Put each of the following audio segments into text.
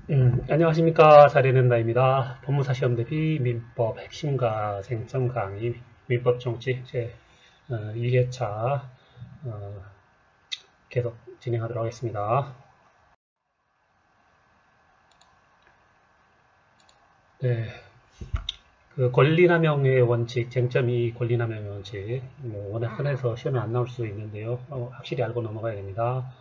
안녕하십니까. 잘해낸다입니다. 법무사시험 대비 민법 핵심과 쟁점 강의 민법 정치 제 2회차 계속 진행하도록 하겠습니다. 네, 그 권리남용의 원칙, 쟁점이 권리남용의 원칙, 워낙 흔해서 시험에 안 나올 수도 있는데요. 확실히 알고 넘어가야 됩니다.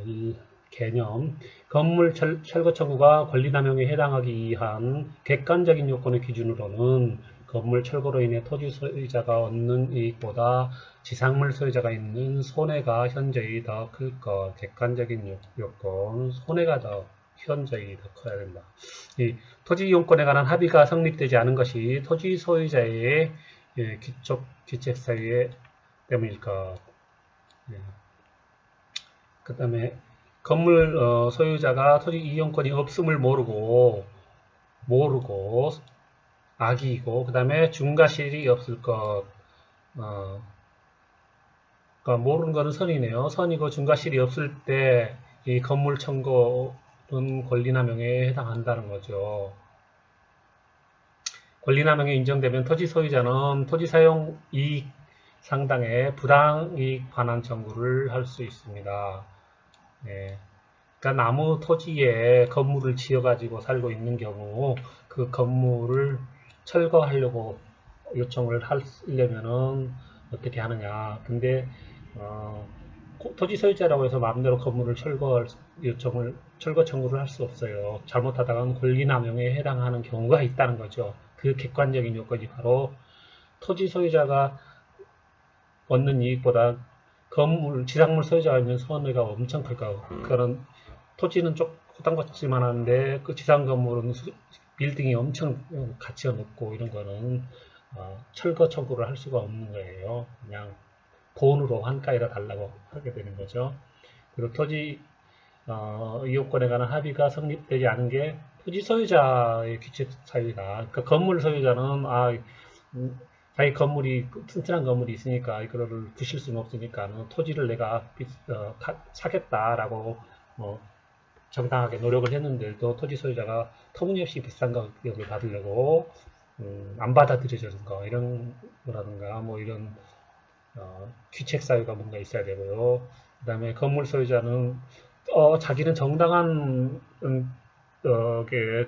이 개념, 건물 철거 청구가 권리남용에 해당하기 위한 객관적인 요건의 기준으로는 건물 철거로 인해 토지 소유자가 얻는 이익보다 지상물 소유자가 있는 손해가 현저히 더 클 것. 객관적인 요건, 손해가 더 현저히 더 커야 된다. 이 토지 이용권에 관한 합의가 성립되지 않은 것이 토지 소유자의 귀책 사유에 때문일까. 그 다음에 건물 소유자가 토지 이용권이 없음을 모르고 악의이고, 그 다음에 중과실이 없을 것. 그러니까 모르는 거는 선이네요. 선이고 중과실이 없을 때 이 건물 청구는 권리남용에 해당한다는 거죠. 권리남용이 인정되면 토지 소유자는 토지 사용 이익 상당의 부당이익 반환 청구를 할 수 있습니다. 네. 그러니까 나무 토지에 건물을 지어가지고 살고 있는 경우 그 건물을 철거하려고 요청을 하려면은 어떻게 하느냐. 근데 토지 소유자라고 해서 마음대로 건물을 철거 청구를 할 수 없어요. 잘못하다가는 권리남용에 해당하는 경우가 있다는 거죠. 그 객관적인 요건이 바로 토지 소유자가 얻는 이익보다 지상물 소유자가 있는 손해가 엄청 클까. 그런 토지는 좀 호당받지만 하는데 그 지상 건물은 빌딩이 엄청 가치가 높고 이런 거는 철거 청구를 할 수가 없는 거예요. 그냥 돈으로 환가에다 달라고 하게 되는 거죠. 그리고 토지 이용권에 관한 합의가 성립되지 않은 게 토지 소유자의 귀책 사유다. 그러니까 건물 소유자는 자기 건물이 튼튼한 건물이 있으니까 이거를 부실 수는 없으니까 토지를 내가 사겠다라고 정당하게 노력을 했는데도 토지 소유자가 터무니없이 비싼 가격을 받으려고 안 받아들여지는 거 이런 거라든가 뭐 이런 귀책 사유가 뭔가 있어야 되고요. 그 다음에 건물 소유자는 자기는 정당한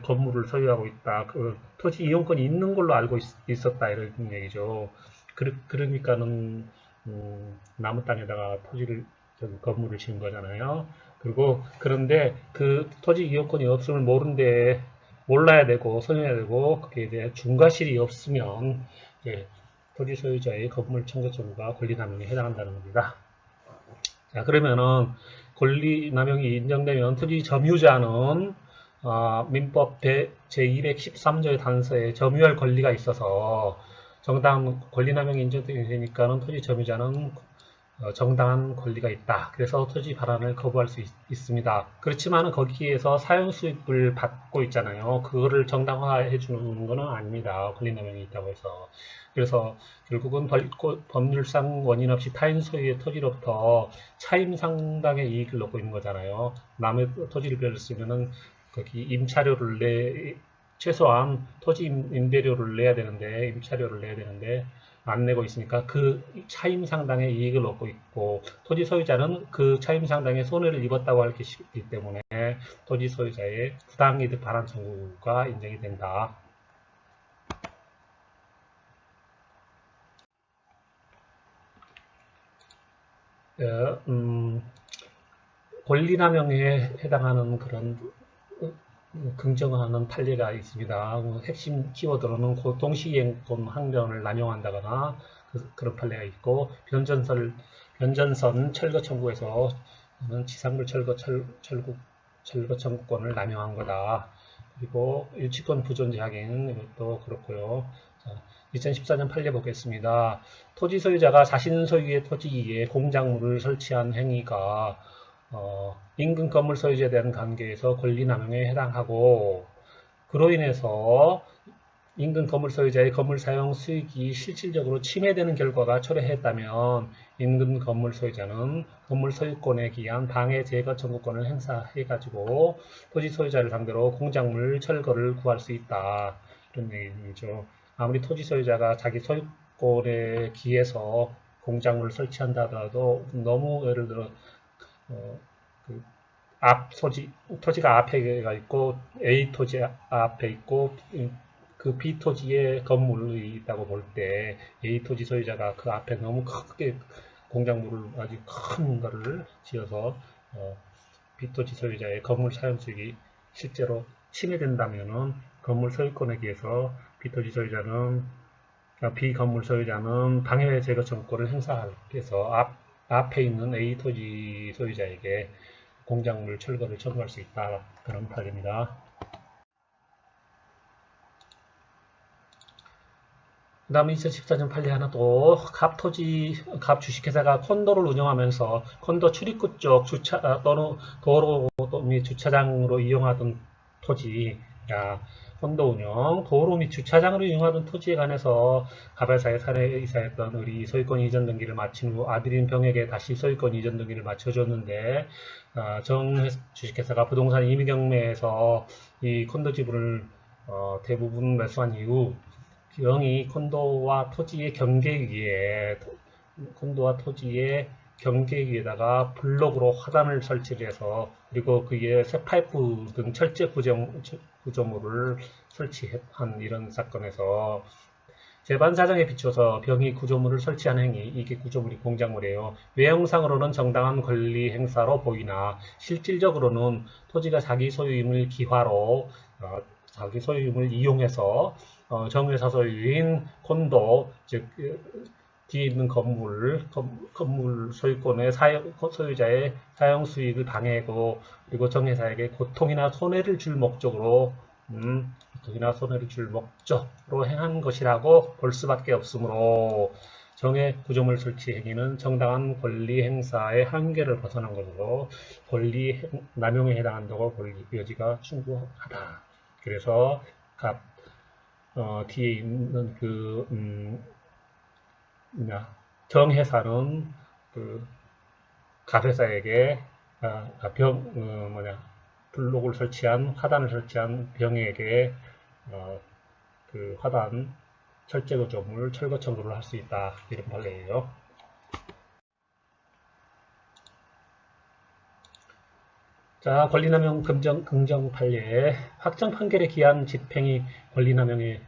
건물을 소유하고 있다. 그 토지 이용권이 있는 걸로 알고 있었다 이런 얘기죠. 그러니까는 나무 땅에다가 건물을 지은 거잖아요. 그리고 그런데 그 토지 이용권이 없음을 모르는데 몰라야 되고 소유해야 되고 그게 이제 중과실이 없으면 이제 토지 소유자의 건물 청구 청구가 권리남용에 해당한다는 겁니다. 자, 그러면은 권리남용이 인정되면 토지 점유자는 민법 제213조의 단서에 점유할 권리가 있어서 정당 권리남용이 인정되니까는 토지 점유자는 정당한 권리가 있다. 그래서 토지 발환을 거부할 수 있습니다. 그렇지만 거기에서 사용 수익을 받고 있잖아요. 그거를 정당화해 주는 것은 아닙니다. 권리남용이 있다고 해서. 그래서 결국은 법률상 원인 없이 타인 소유의 토지로부터 차임 상당의 이익을 얻고 있는 거잖아요. 남의 토지를 빌렸으면은 거기 임차료를 최소한 토지 임대료를 내야 되는데 임차료를 내야 되는데 안 내고 있으니까 그 차임 상당의 이익을 얻고 있고 토지 소유자는 그 차임 상당의 손해를 입었다고 할 것이기 때문에 토지 소유자의 부당이득 반환 청구가 인정이 된다. 권리남용에 해당하는 그런 긍정하는 판례가 있습니다. 핵심 키워드로는 동시이행권 항변을 남용한다거나 그런 판례가 있고 변전선 철거 청구에서 지상물 철거 청구권을 남용한 거다. 그리고 일치권 부존재 확인 이것도 그렇고요. 자, 2014년 판례 보겠습니다. 토지 소유자가 자신 소유의 토지에 공작물을 설치한 행위가 인근 건물 소유자에 대한 관계에서 권리남용에 해당하고 그로 인해서 인근 건물 소유자의 건물 사용 수익이 실질적으로 침해되는 결과가 초래했다면 인근 건물 소유자는 건물 소유권에 기한 방해 제거 청구권을 행사해가지고 토지 소유자를 상대로 공작물 철거를 구할 수 있다. 이런 얘기죠. 아무리 토지 소유자가 자기 소유권에 기해서 공작물을 설치한다 하더라도 너무 예를 들어 그 토지가 앞에 있고 A 토지 앞에 있고 그 B 토지에 건물이 있다고 볼 때 A 토지 소유자가 그 앞에 너무 크게 공작물을 아주 큰 거를 지어서 B 토지 소유자의 건물 사용 수익이 실제로 침해된다면은 건물 소유권에 기해서 B 건물 소유자는 방해 제거 청구권을 행사해서 앞에 있는 A 토지 소유자에게 공작물 철거를 청구할 수 있다. 그런 판례입니다. 그 다음에 2014년 판례 하나 또 갑 주식회사가 콘도를 운영하면서 콘도 출입구 쪽 또는 도로 및 주차장으로 이용하던 토지, 콘도 운영, 도로 및 주차장으로 이용하던 토지에 관해서 갑회사에 사례이사했던 우리 소유권 이전 등기를 마친 후 아들인 병에게 다시 소유권 이전 등기를 맞춰줬는데 정 주식회사가 부동산 임의 경매에서 이 콘도 지분을 대부분 매수한 이후 병이 콘도와 토지의 경계 위에다가 블록으로 화단을 설치를 해서 그리고 그에 쇠파이프 등 철제 구조물을 설치한 이런 사건에서 재반 사정에 비춰서 병이 구조물을 설치한 행위, 이게 구조물이 공작물이에요. 외형상으로는 정당한 권리 행사로 보이나 실질적으로는 토지가 자기 소유임을 기화로 자기 소유임을 이용해서 정회사 소유인 콘도, 즉 뒤에 있는 건물 소유권의 소유자의 사용 수익을 방해하고 그리고 정회사에게 고통이나 손해를 줄 목적으로 행한 것이라고 볼 수밖에 없으므로 정의 구조물 설치 행위는 정당한 권리 행사의 한계를 벗어난 것으로 권리 남용에 해당한다고 볼 여지가 충분하다. 그래서 뒤에 있는 정회사는 갑회사에게 블록을 설치한 화단을 설치한 병에게 그 화단 철제 구조물 철거 청구를 할 수 있다. 이런 판례예요. 자, 권리남용 긍정 판례. 확정 판결에 기한 집행이 권리남용이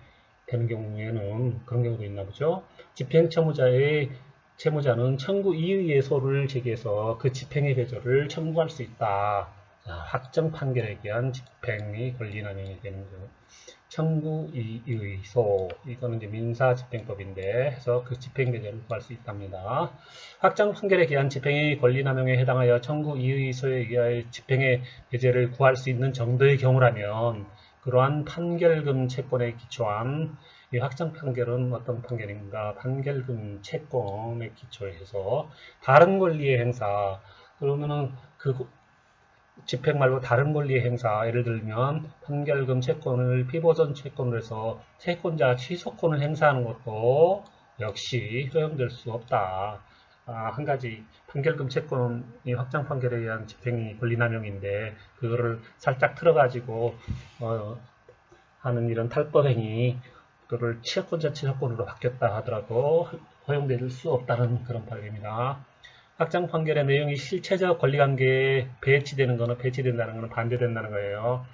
되는 경우에는 그런 경우도 있나 보죠. 집행 채무자는 청구 이의의 소를 제기해서 그 집행의 배조를 청구할 수 있다. 자, 확정 판결에 기한 집행이 권리남용이 되는 경우. 청구 이의 소, 이거는 이제 민사집행법인데 해서 그 집행 배제를 구할 수 있답니다. 확정 판결에 기한 집행의 권리남용에 해당하여 청구 이의 소에 의하여 집행의 배제를 구할 수 있는 정도의 경우라면 그러한 판결금 채권에 기초한 이 확정 판결은 어떤 판결인가? 판결금 채권에 기초해서 다른 권리의 행사, 그러면은 그 집행 말고 다른 권리의 행사, 예를 들면 판결금 채권을 피보전 채권으로 해서 채권자 취소권을 행사하는 것도 역시 허용될 수 없다. 한 가지 판결금 채권이 확정 판결에 의한 집행이 권리남용인데 그거를 살짝 틀어가지고 하는 이런 탈법행위, 그거를 채권자 취소권으로 바뀌었다 하더라도 허용될 수 없다는 그런 판례입니다. 확정 판결의 내용이 실체적 권리관계에 배치된다는 것은 반대된다는 거예요.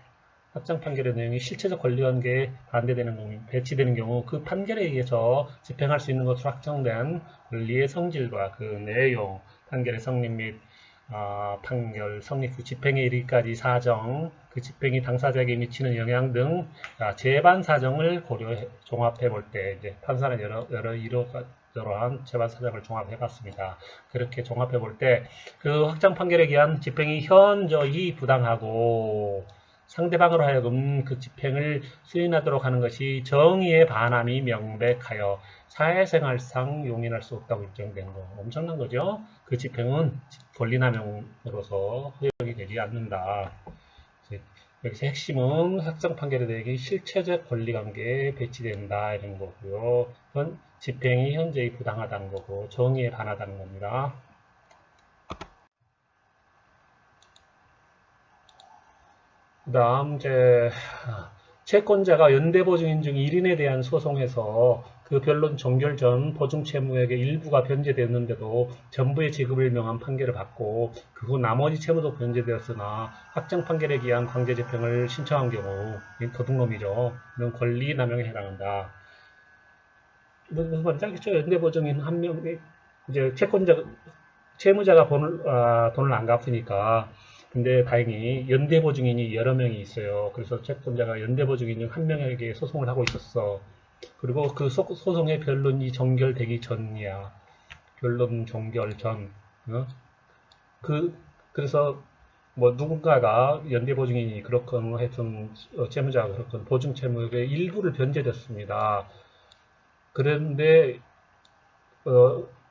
확정 판결의 내용이 실체적 권리관계에 배치되는 경우 그 판결에 의해서 집행할 수 있는 것으로 확정된 권리의 성질과 그 내용, 판결의 성립 및 판결 성립 후 집행에 이르기까지 사정, 그 집행이 당사자에게 미치는 영향 등 재반 사정을 종합해 볼 때 이제 판사는 여러한 재반 사정을 종합해 봤습니다. 그렇게 종합해 볼 때 그 확정 판결에 기한 집행이 현저히 부당하고 상대방으로 하여금 그 집행을 수행하도록 하는 것이 정의의 반함이 명백하여 사회생활상 용인할 수 없다고 인정된 거. 엄청난 거죠? 그 집행은 권리남용으로서 허용이 되지 않는다. 여기서 핵심은 확정 판결에 대해 실체적 권리관계에 배치된다 이런 거고요. 그건 집행이 현저히 부당하다는 거고 정의에 반하다는 겁니다. 그 다음 채권자가 연대보증인 중 1인에 대한 소송에서 그 변론 종결 전 보증채무액의 일부가 변제됐는데도 전부의 지급을 명한 판결을 받고 그 후 나머지 채무도 변제되었으나 확정 판결에 기한 강제집행을 신청한 경우 도둑놈이죠. 이건 권리남용에 해당한다. 무슨 말인지 알겠죠? 연대보증인 한 명이 이제 채무자가 돈을 안 갚으니까 근데 다행히 연대보증인이 여러 명이 있어요. 그래서 채권자가 연대보증인 중 한 명에게 소송을 하고 있었어. 그리고 그 소송의 변론이 종결되기 전이야. 변론 종결 전. 그래서 뭐 누군가가 연대보증인이 그렇건 하여튼 채무자가 그렇건 보증채무의 일부를 변제됐습니다. 그런데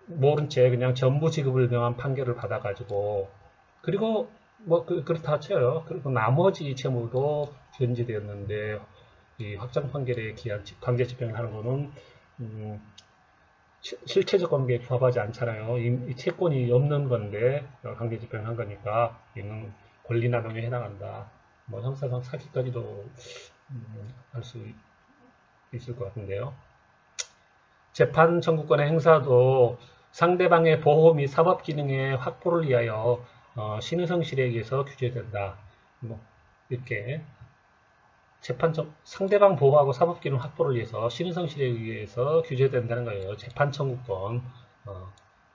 모른 채 그냥 전부 지급을 명한 판결을 받아가지고 그리고 뭐 그렇다 쳐요. 그리고 나머지 채무도 변제되었는데 이 확정 판결에 기한 강제 집행을 하는 거는 실체적 관계에 부합하지 않잖아요. 이 채권이 없는 건데 강제 집행을 한 거니까 이는 권리남용에 해당한다. 뭐 형사상 사기까지도 할 수 있을 것 같은데요. 재판 청구권의 행사도 상대방의 보호 및 사법 기능의 확보를 위하여 신의성실에 의해서 규제된다. 뭐 이렇게 상대방 보호하고 사법 기능 확보를 위해서 신의성실에 의해서 규제된다는 거예요. 재판 청구권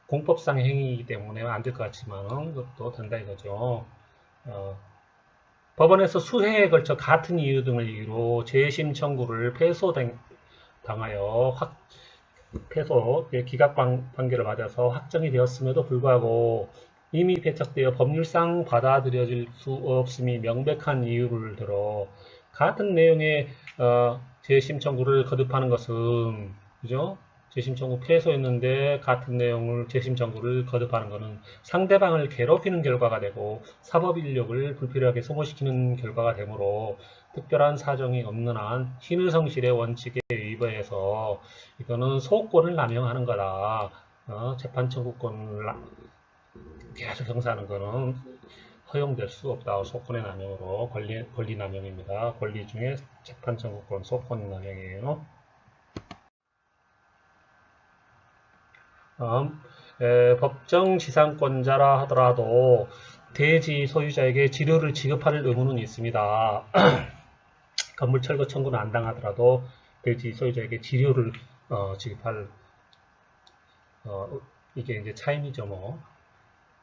공법상의 행위이기 때문에 안 될 것 같지만 그것도 된다 이거죠. 법원에서 수회에 걸쳐 같은 이유 등을 이유로 재심 청구를 패소당하여 패소 기각 판결을 받아서 확정이 되었음에도 불구하고 이미 배척되어 법률상 받아들여질 수 없음이 명백한 이유를 들어 같은 내용의 재심 청구를 거듭하는 것은 그죠? 재심 청구 패소했는데 같은 내용을 재심 청구를 거듭하는 것은 상대방을 괴롭히는 결과가 되고 사법 인력을 불필요하게 소모시키는 결과가 되므로 특별한 사정이 없는 한 신의성실의 원칙에 위반해서 이거는 소권을 남용하는 거다. 재판 청구권을 계속 행사하는 거는 허용될 수 없다. 소권의 남용으로 권리 남용입니다. 권리 중에 재판 청구권, 소권 남용이에요. 법정 지상권자라 하더라도 대지 소유자에게 지료를 지급할 의무는 있습니다. 건물 철거 청구는 안 당하더라도 대지 소유자에게 지료를 지급할 이게 이제 차임이죠 뭐.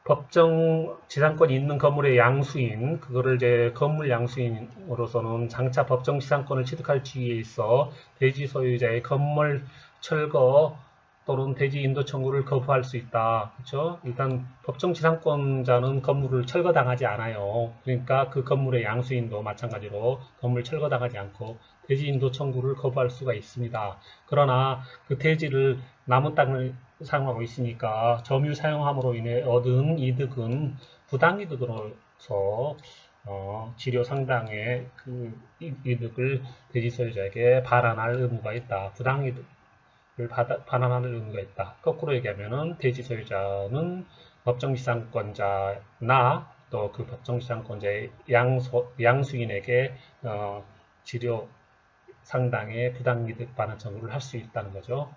법정 지상권이 있는 건물의 양수인, 그거를 이제 건물 양수인으로서는 장차 법정 지상권을 취득할 지위에 있어 대지 소유자의 건물 철거 또는 대지 인도 청구를 거부할 수 있다. 그렇죠? 일단 법정 지상권자는 건물을 철거당하지 않아요. 그러니까 그 건물의 양수인도 마찬가지로 건물 철거당하지 않고 대지 인도 청구를 거부할 수가 있습니다. 그러나 그 대지를 남은 땅을 사용하고 있으니까 점유 사용함으로 인해 얻은 이득은 부당이득으로서 지료 상당의 그 이득을 대지 소유자에게 반환할 의무가 있다. 부당이득을 반환할 의무가 있다. 거꾸로 얘기하면은 대지 소유자는 법정지상권자나 또 그 법정지상권자의 양수인에게 지료 상당의 부당이득 반환 청구를 할 수 있다는 거죠.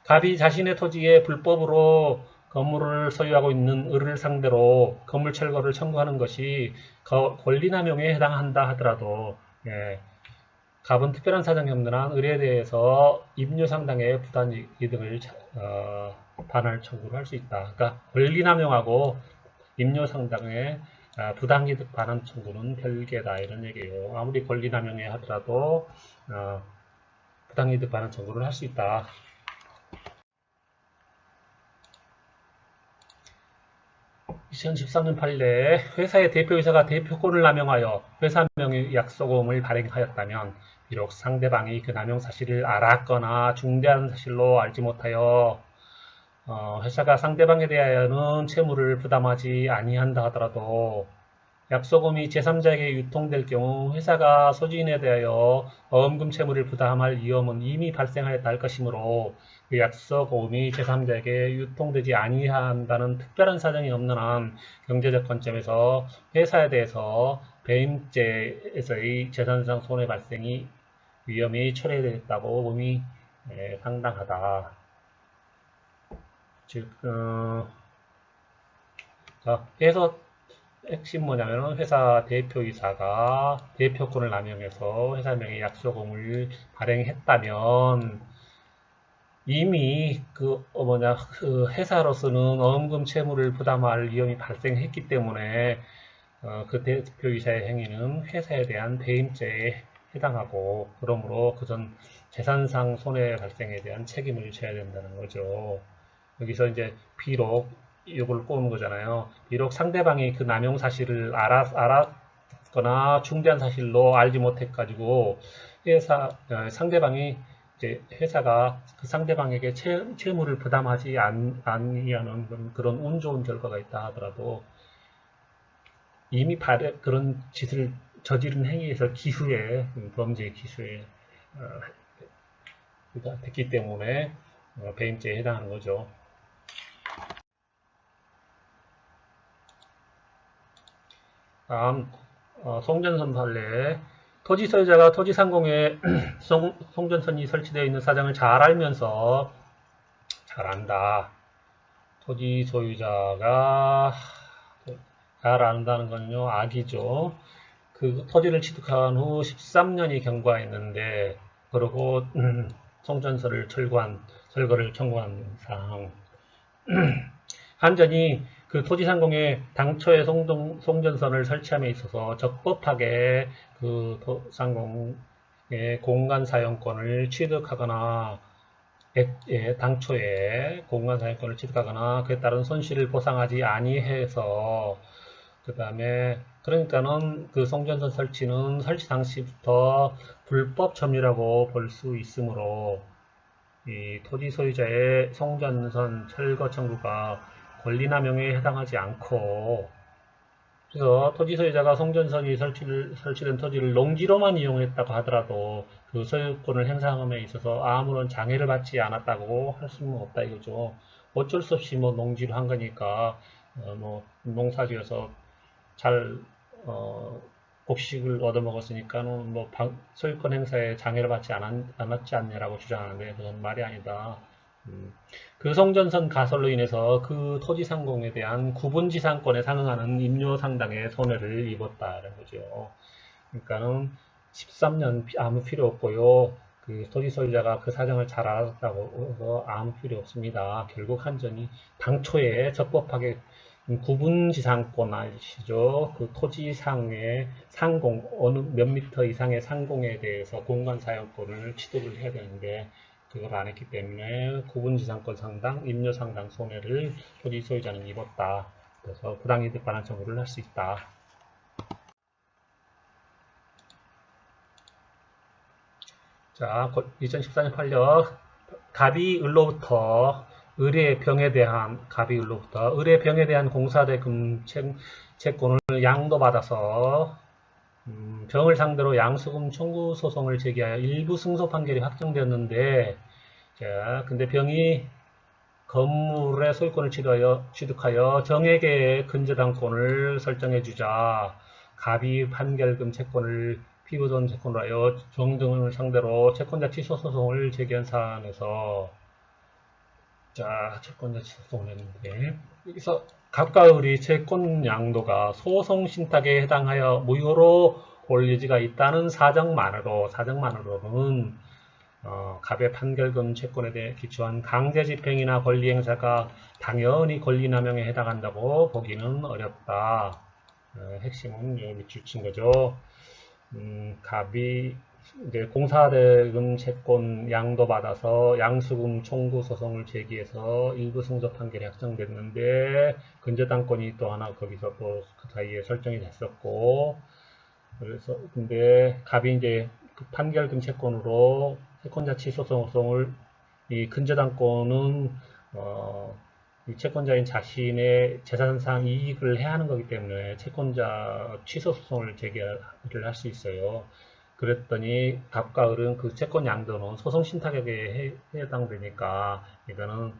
갑이 자신의 토지에 불법으로 건물을 소유하고 있는 을을 상대로 건물 철거를 청구하는 것이 권리남용에 해당한다 하더라도 갑은 특별한 사정이 없는 한 을에 대해서 임료 상당의 부당이득을 반환 청구를 할 수 있다. 그러니까 권리남용하고 임료 상당의 부당이득 반환 청구는 별개다 이런 얘기예요. 아무리 권리남용에 하더라도 부당이득 반환 청구를 할 수 있다. 2013년 8일에 회사의 대표이사가 대표권을 남용하여 회사 명의 약속음을 발행하였다면 비록 상대방이 그 남용 사실을 알았거나 중대한 사실로 알지 못하여 회사가 상대방에 대하여는 채무를 부담하지 아니한다 하더라도 약소금이 제3자에게 유통될 경우 회사가 소지인에 대하여 어음금 채무를 부담할 위험은 이미 발생하였다 할 것이므로 그 약소금이 제3자에게 유통되지 아니한다는 특별한 사정이 없는 한 경제적 관점에서 회사에 대해서 배임죄에서의 재산상 손해 발생이 위험이 초래되었다고 봄이 상당하다. 즉, 그래서 핵심 뭐냐면 회사 대표이사가 대표권을 남용해서 회사명의 약소금을 발행했다면 이미 그 회사로서는 어음금 채무를 부담할 위험이 발생했기 때문에 그 대표이사의 행위는 회사에 대한 배임죄에 해당하고 그러므로 그전 재산상 손해 발생에 대한 책임을 져야 된다는 거죠. 여기서 이제 비록 이걸 꼬는 거잖아요. 비록 상대방이 그 남용 사실을 알았거나 중대한 사실로 알지 못해가지고 상대방이 이제 회사가 그 상대방에게 채무를 부담하지 아니하는 그런 운 좋은 결과가 있다 하더라도 이미 그런 짓을 저지른 행위에서 기수에 범죄 기수에 됐기 때문에 배임죄에 해당하는 거죠. 다음 송전선 판례. 토지 소유자가 토지 상공에 송전선이 설치되어 있는 사정을 잘 알면서 잘 안다. 토지 소유자가 잘 안다는 건요 악이죠. 그 토지를 취득한 후 13년이 경과했는데 그러고 송전선을 철거를 청구한 사항. 한전이 그 토지상공에 당초에 송전선을 설치함에 있어서 적법하게 그 상공의 공간 사용권을 취득하거나 당초에 공간 사용권을 취득하거나 그에 따른 손실을 보상하지 아니해서 그 다음에 그러니까는 그 송전선 설치는 설치 당시부터 불법 점유라고 볼 수 있으므로 이 토지 소유자의 송전선 철거 청구가 권리남용에 해당하지 않고 그래서 토지 소유자가 송전선이 설치된 토지를 농지로만 이용했다고 하더라도 그 소유권을 행사함에 있어서 아무런 장애를 받지 않았다고 할 수는 없다 이거죠. 어쩔 수 없이 뭐 농지로 한 거니까 뭐 농사지어서 잘 곡식을 얻어먹었으니까는 뭐 소유권 행사에 장애를 받지 않았지 않냐라고 주장하는데 그건 말이 아니다. 그 송전선 가설로 인해서 그 토지 상공에 대한 구분지상권에 상응하는 임료 상당의 손해를 입었다는 거죠. 그러니까는 13년 아무 필요 없고요. 그 토지 소유자가 그 사정을 잘 알았다고 해서 아무 필요 없습니다. 결국 한전이 당초에 적법하게 구분지상권 아시죠? 그 토지상의 상공, 어느 몇 미터 이상의 상공에 대해서 공간 사용권을 취득을 해야 되는데 그걸 안 했기 때문에 구분지상권 상당, 임료 상당 손해를 토지 소유자는 입었다. 그래서 부당이득 반환 청구를 할 수 있다. 자, 2014년 판례 갑이 을로부터 의뢰병에 대한 공사대금 채권을 양도받아서 병을 상대로 양수금 청구 소송을 제기하여 일부 승소 판결이 확정되었는데 자, 근데 병이 건물의 소유권을 취득하여 정액의 근저당권을 설정해주자 갑이 판결금 채권을 피부전 채권으로 하여 정 등을 상대로 채권자 취소 소송을 제기한 사안에서 자, 채권자 취소 소송을 했는데 여기서 갑과 을이 채권 양도가 소송 신탁에 해당하여 무효로 올 여지가 있다는 사정만으로는 갑의 판결금 채권에 대해 기초한 강제집행이나 권리행사가 당연히 권리남용에 해당한다고 보기는 어렵다. 핵심은 여기 밑줄 친 거죠. 갑이 이제 공사대금 채권 양도받아서 양수금 청구 소송을 제기해서 일부 승소 판결이 확정됐는데 근저당권이 또 하나 거기서 또 그 사이에 설정이 됐었고 그래서 근데 갑이 이제 그 판결금 채권으로 채권자 취소 소송을 이 근저당권은 이 채권자인 자신의 재산상 이익을 해하는 거기 때문에 채권자 취소 소송을 제기를 할 수 있어요. 그랬더니 갑과 을은 그 채권 양도는 소송 신탁액에 해당되니까 이거는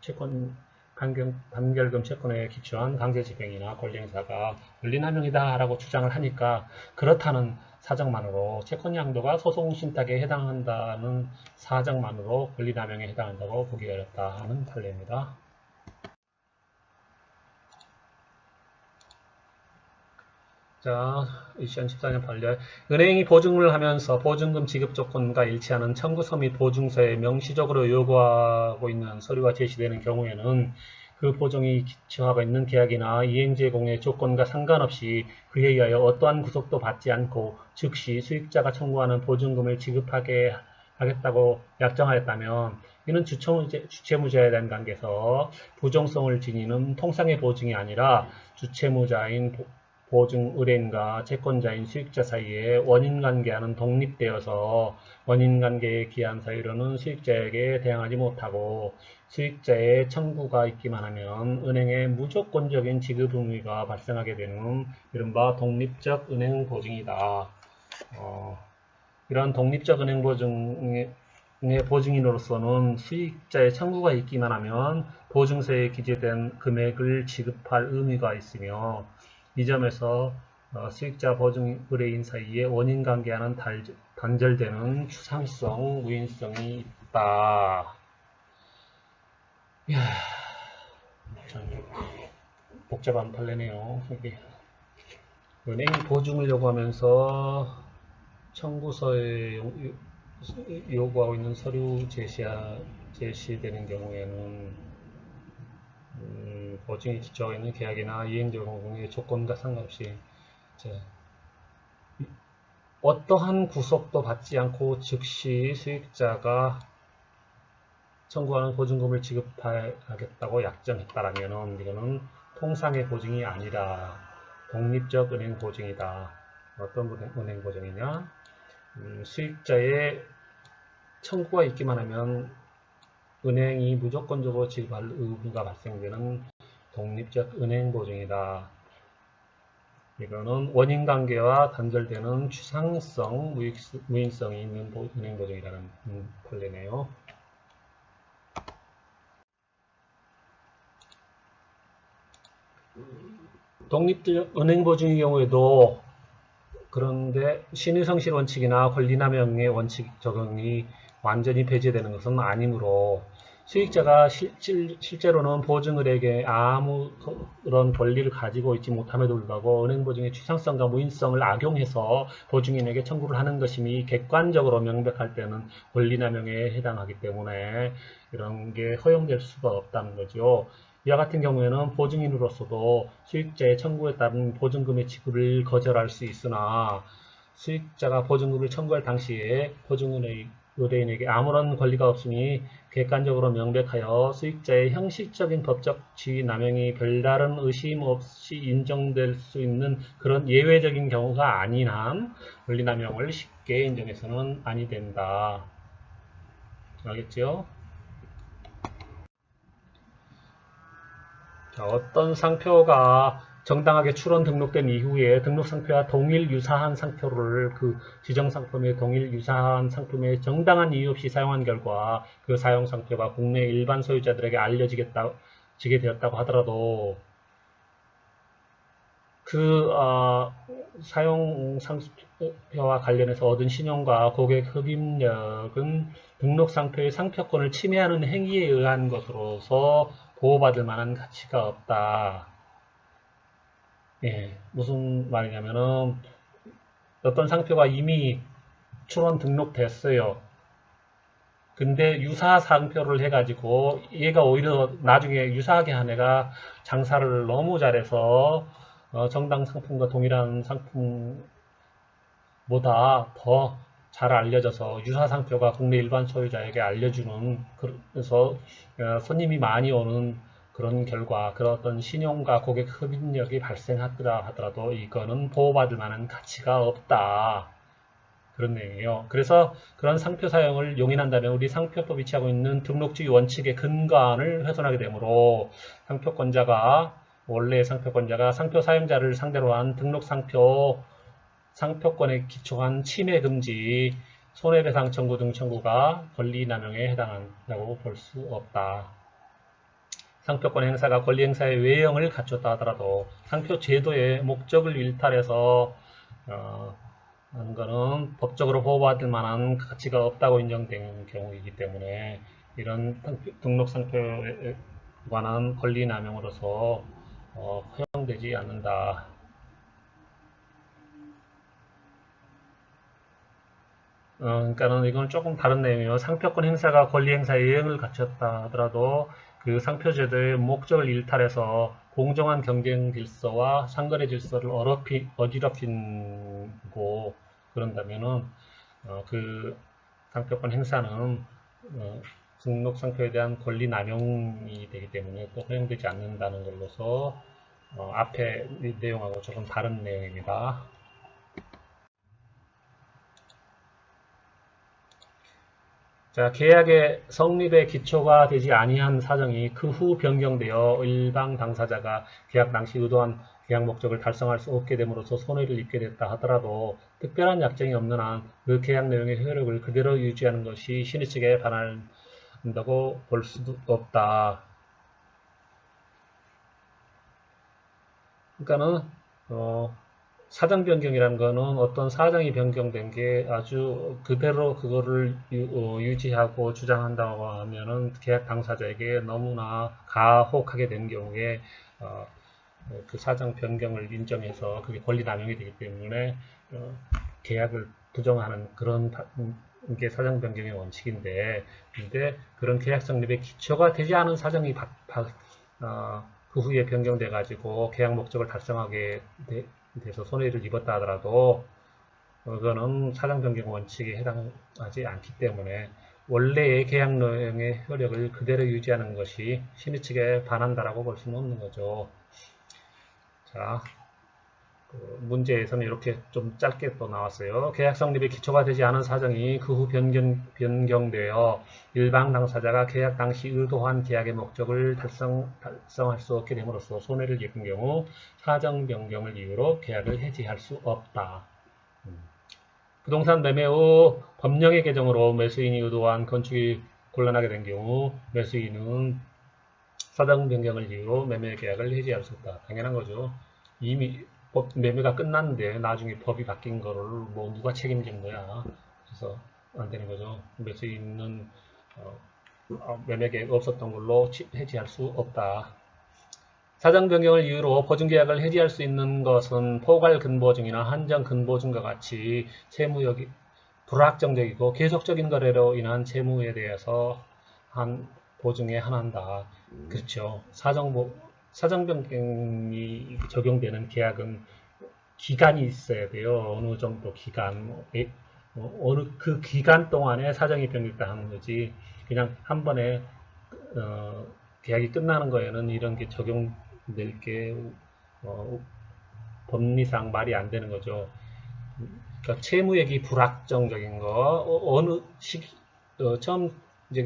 채권 단결금 채권에 기초한 강제집행이나 권리행사가 권리남용이다 라고 주장을 하니까 그렇다는 사정만으로 채권 양도가 소송 신탁에 해당한다는 사정만으로 권리남용에 해당한다고 보기 어렵다 하는 판례입니다. 자, 2014년 판례. 은행이 보증을 하면서 보증금 지급 조건과 일치하는 청구서 및 보증서에 명시적으로 요구하고 있는 서류가 제시되는 경우에는 그 보증이 기초하고 있는 계약이나 이행제공의 조건과 상관없이 그에 의하여 어떠한 구속도 받지 않고 즉시 수익자가 청구하는 보증금을 지급하게 하겠다고 약정하였다면 이는 주체무자에 대한 관계에서 부정성을 지니는 통상의 보증이 아니라 주체무자인 보증 의뢰인과 채권자인 수익자 사이에 원인관계와는 독립되어서 원인관계에 기한 사유로는 수익자에게 대항하지 못하고 수익자의 청구가 있기만 하면 은행에 무조건적인 지급 의무가 발생하게 되는 이른바 독립적 은행 보증이다. 이러한 독립적 은행 보증의 보증인으로서는 수익자의 청구가 있기만 하면 보증서에 기재된 금액을 지급할 의무가 있으며 이 점에서 수익자 보증 의뢰인 사이에 원인관계와는 단절되는 추상성, 무인성이 있다. 이야, 참 복잡한 판례네요. 이게 은행이 보증을 요구하면서 청구서에 요구하고 있는 서류 제시되는 경우에는 보증이 기초하고 있는 계약이나 이행제공의 조건과 상관없이 어떠한 구속도 받지 않고 즉시 수익자가 청구하는 보증금을 지급하겠다고 약정했다라면 이거는 통상의 보증이 아니라 독립적 은행 보증이다. 어떤 은행 보증이냐? 수익자의 청구가 있기만 하면 은행이 무조건적으로 지급할 의무가 발생되는 독립적 은행 보증이다. 이거는 원인관계와 단절되는 추상성, 무인성이 있는 은행 보증이라는 판례네요. 독립적 은행 보증의 경우에도 그런데 신의성실 원칙이나 권리남용의 원칙 적용이 완전히 배제되는 것은 아니므로 수익자가 실제로는 보증의뢰에게 아무런 권리를 가지고 있지 못함에도 불구하고 은행보증의 추상성과 무인성을 악용해서 보증인에게 청구를 하는 것임이 객관적으로 명백할 때는 권리남용에 해당하기 때문에 이런 게 허용될 수가 없다는 거죠. 이와 같은 경우에는 보증인으로서도 수익자의 청구에 따른 보증금의 지급을 거절할 수 있으나 수익자가 보증금을 청구할 당시에 보증의뢰인에게 아무런 권리가 없으니 객관적으로 명백하여 수익자의 형식적인 법적 지위 남용이 별다른 의심 없이 인정될 수 있는 그런 예외적인 경우가 아닌 한 권리남용을 쉽게 인정해서는 아니 된다. 알겠죠? 자, 어떤 상표가 정당하게 출원 등록된 이후에 등록상표와 동일 유사한 상표를 그 지정상품의 동일 유사한 상품에 정당한 이유 없이 사용한 결과 그 사용상표가 국내 일반 소유자들에게 알려지게 되었다고 하더라도 그 사용상표와 관련해서 얻은 신용과 고객 흡입력은 등록상표의 상표권을 침해하는 행위에 의한 것으로서 보호받을 만한 가치가 없다. 예, 무슨 말이냐면은 어떤 상표가 이미 출원 등록됐어요. 근데 유사 상표를 해가지고 얘가 오히려 나중에 유사하게 한 애가 장사를 너무 잘해서 정당 상품과 동일한 상품보다 더 잘 알려져서 유사 상표가 국내 일반 소유자에게 알려주는 그래서 손님이 많이 오는 그런 결과 그런 어떤 신용과 고객 흡입력이 발생하더라 하더라도 이거는 보호받을 만한 가치가 없다. 그런 내용이에요. 그래서 그런 상표 사용을 용인한다면 우리 상표법이 취하고 있는 등록주의 원칙의 근간을 훼손하게 되므로 원래 상표권자가 상표 사용자를 상대로 한 등록 상표권에 기초한 침해 금지, 손해배상 청구 등 청구가 권리남용에 해당한다고 볼 수 없다. 상표권 행사가 권리 행사의 외형을 갖췄다 하더라도 상표 제도의 목적을 일탈해서 하는 것은 법적으로 보호받을 만한 가치가 없다고 인정된 경우이기 때문에 이런 등록 상표에 관한 권리 남용으로서 허용되지 않는다. 그러니까는 이건 조금 다른 내용이에요. 상표권 행사가 권리 행사의 외형을 갖췄다 하더라도 그 상표제도의 목적을 일탈해서 공정한 경쟁 질서와 상거래 질서를 어지럽히고 그런다면은 그 상표권 행사는 등록 상표에 대한 권리 남용이 되기 때문에 또 허용되지 않는다는 걸로서 앞에 내용하고 조금 다른 내용입니다. 자, 계약의 성립의 기초가 되지 아니한 사정이 그 후 변경되어 일방 당사자가 계약 당시 의도한 계약 목적을 달성할 수 없게 됨으로써 손해를 입게 됐다 하더라도 특별한 약정이 없는 한 그 계약 내용의 효력을 그대로 유지하는 것이 신의 측에 반한다고 볼 수도 없다. 그러니까는 사정 변경이라는 거는 어떤 사정이 변경된 게 아주 그대로 그거를 유지하고 주장한다고 하면은 계약 당사자에게 너무나 가혹하게 된 경우에 그 사정 변경을 인정해서 그게 권리 남용이 되기 때문에 계약을 부정하는 그런 게 사정 변경의 원칙인데, 근데 그런 계약 성립의 기초가 되지 않은 사정이 그 후에 변경돼 가지고 계약 목적을 달성하게 돼서 손해를 입었다 하더라도 그거는 사정 변경 원칙에 해당하지 않기 때문에 원래의 계약 내용의 효력을 그대로 유지하는 것이 신의 측에 반한다라고 볼 수는 없는 거죠. 자, 문제에서는 이렇게 좀 짧게 또 나왔어요. 계약 성립의 기초가 되지 않은 사정이 그 후 변경되어 일방 당사자가 계약 당시 의도한 계약의 목적을 달성할 수 없게 됨으로써 손해를 입은 경우 사정 변경을 이유로 계약을 해지할 수 없다. 부동산 매매 후 법령의 개정으로 매수인이 의도한 건축이 곤란하게 된 경우 매수인은 사정 변경을 이유로 매매 계약을 해지할 수 없다. 당연한 거죠. 이미 매매가 끝났는데 나중에 법이 바뀐 거를 뭐 누가 책임진 거야. 그래서 안 되는 거죠. 매수인은 매매 계획 없었던 걸로 해지할 수 없다. 사정 변경을 이유로 보증계약을 해지할 수 있는 것은 포괄 근보증이나 한정 근보증과 같이 채무역이 불확정적이고 계속적인 거래로 인한 채무에 대해서 한 보증에 한한다. 그렇죠. 사정 변경이 적용되는 계약은 기간이 있어야 돼요. 어느 정도 기간, 어느 그 기간 동안에 사정이 변경됐다 하는 거지. 그냥 한 번에 계약이 끝나는 거에는 이런 게 적용될 게 법리상 말이 안 되는 거죠. 그러니까 채무액이 불확정적인 거, 어느 시기, 처음 이제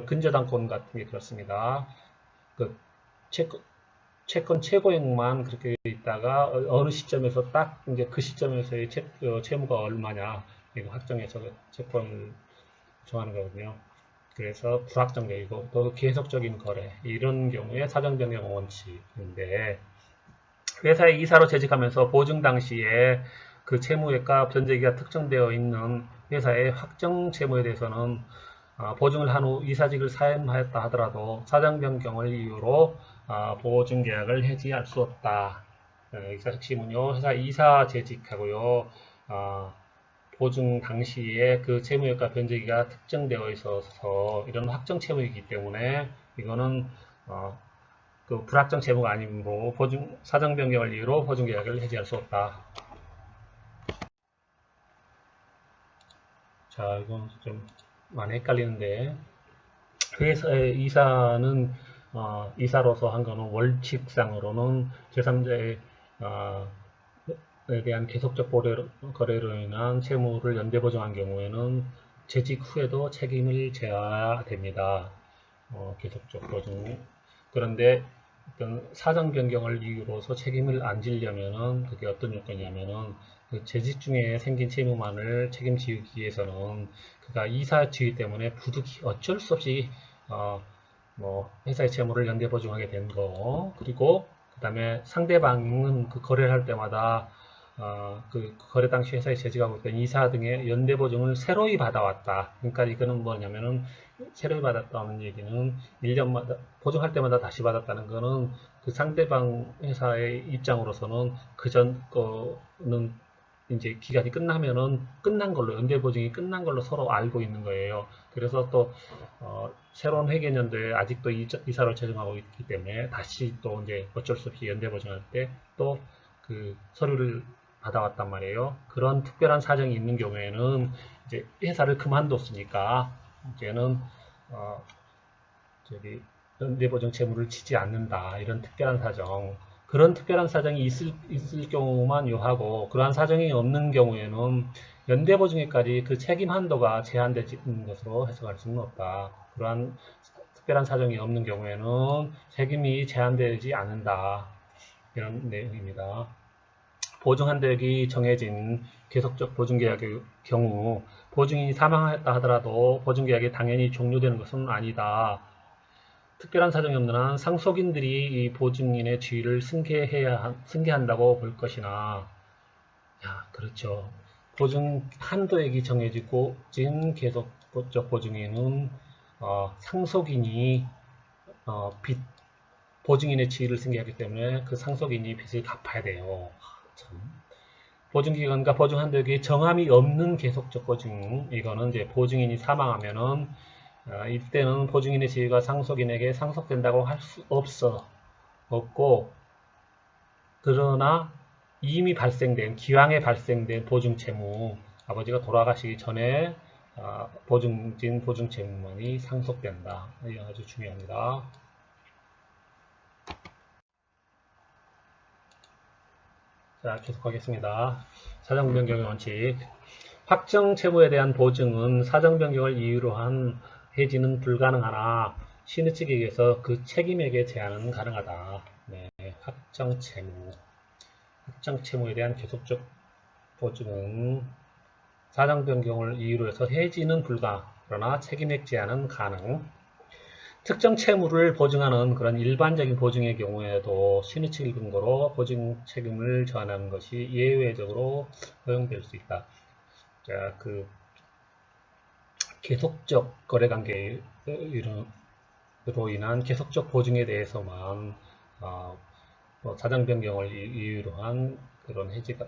근저당권 같은 게 그렇습니다. 그 채권 최고액만 그렇게 있다가 어느 시점에서 딱 이제 그 시점에서의 채무가 얼마냐 이거 확정해서 채권을 정하는 거거든요. 그래서 불확정적이고 또 계속적인 거래 이런 경우에 사정 변경 원칙인데, 회사에 이사로 재직하면서 보증 당시에 그 채무액과 변제기가 특정되어 있는 회사의 확정 채무에 대해서는 보증을 한 후 이사직을 사임하였다 하더라도 사정 변경을 이유로 보증계약을 해지할 수 없다. 여기서 핵심은요, 회사 이사 재직하고요, 보증 당시에 그 채무액과 변제기가 특정되어 있어서 이런 확정 채무이기 때문에 이거는 그 불확정 채무가 아니므로 사정 변경을 이유로 보증계약을 해지할 수 없다. 자, 이건 좀 많이 헷갈리는데, 회사의 이사는 이사로서 한 거는 원칙상으로는 제3자의 대한 계속적 거래로 인한 채무를 연대 보증한 경우에는 재직 후에도 책임을 져야 됩니다. 계속적 보증. 그런데 어떤 사정 변경을 이유로서 책임을 안 지려면은 그게 어떤 요건이냐면은 그 재직 중에 생긴 채무만을 책임지기 위해서는 그가 이사 지위 때문에 부득이 어쩔 수 없이 뭐 회사의 채무를 연대 보증하게 된 거, 그리고 그 다음에 상대방은 그 거래를 할 때마다 그 거래 당시 회사에 재직하고 있던 이사 등의 연대 보증을 새로이 받아왔다. 그러니까 이거는 뭐냐면은 새로이 받았다는 얘기는 1년마다 보증할 때마다 다시 받았다는 거는 그 상대방 회사의 입장으로서는 그전 거는 이제 기간이 끝나면은 끝난 걸로 연대 보증이 끝난 걸로 서로 알고 있는 거예요. 그래서 또 새로운 회계연도에 아직도 이사를 최종하고 있기 때문에 다시 또 이제 어쩔 수 없이 연대 보증할 때 또 그 서류를 받아왔단 말이에요. 그런 특별한 사정이 있는 경우에는 이제 회사를 그만뒀으니까 이제는 저기 연대보증 채무를 지지 않는다. 이런 특별한 사정. 그런 특별한 사정이 있을 경우만 요하고 그러한 사정이 없는 경우에는 연대보증에까지 그 책임 한도가 제한되는 것으로 해석할 수는 없다. 그러한 특별한 사정이 없는 경우에는 책임이 제한되지 않는다. 이런 내용입니다. 보증 한도액이 정해진 계속적 보증계약의 경우 보증인이 사망했다 하더라도 보증계약이 당연히 종료되는 것은 아니다. 특별한 사정이 없는 한 상속인들이 이 보증인의 지위를 승계한다고 볼 것이나, 그렇죠. 보증 한도액이 정해지고 진 계속적 보증인은 상속인이 보증인의 지위를 승계하기 때문에 그 상속인이 빚을 갚아야 돼요. 보증기간과 보증 한도액이 정함이 없는 계속적 보증, 이거는 이제 보증인이 사망하면은 이때는 보증인의 지위가 상속인에게 상속된다고 할 수 없고, 그러나 이미 기왕에 발생된 보증채무, 아버지가 돌아가시기 전에 보증채무만이 상속된다. 이거 아주 중요합니다. 자, 계속하겠습니다. 사정변경의 원칙. 확정 채무에 대한 보증은 사정 변경을 이유로 한 해지는 불가능하나 신의 측에 의해서 그 책임에게 제한은 가능하다. 네, 확정 채무에 대한 계속적 보증은 사정 변경을 이유로 해서 해지는 불가, 그러나 책임액 제한은 가능. 특정 채무를 보증하는 그런 일반적인 보증의 경우에도 신의 측을 근거로 보증 책임을 전하는 것이 예외적으로 허용될 수 있다. 자, 그 계속적 거래관계로 인한 계속적 보증에 대해서만 사정 변경을 이유로 한 그런 해지가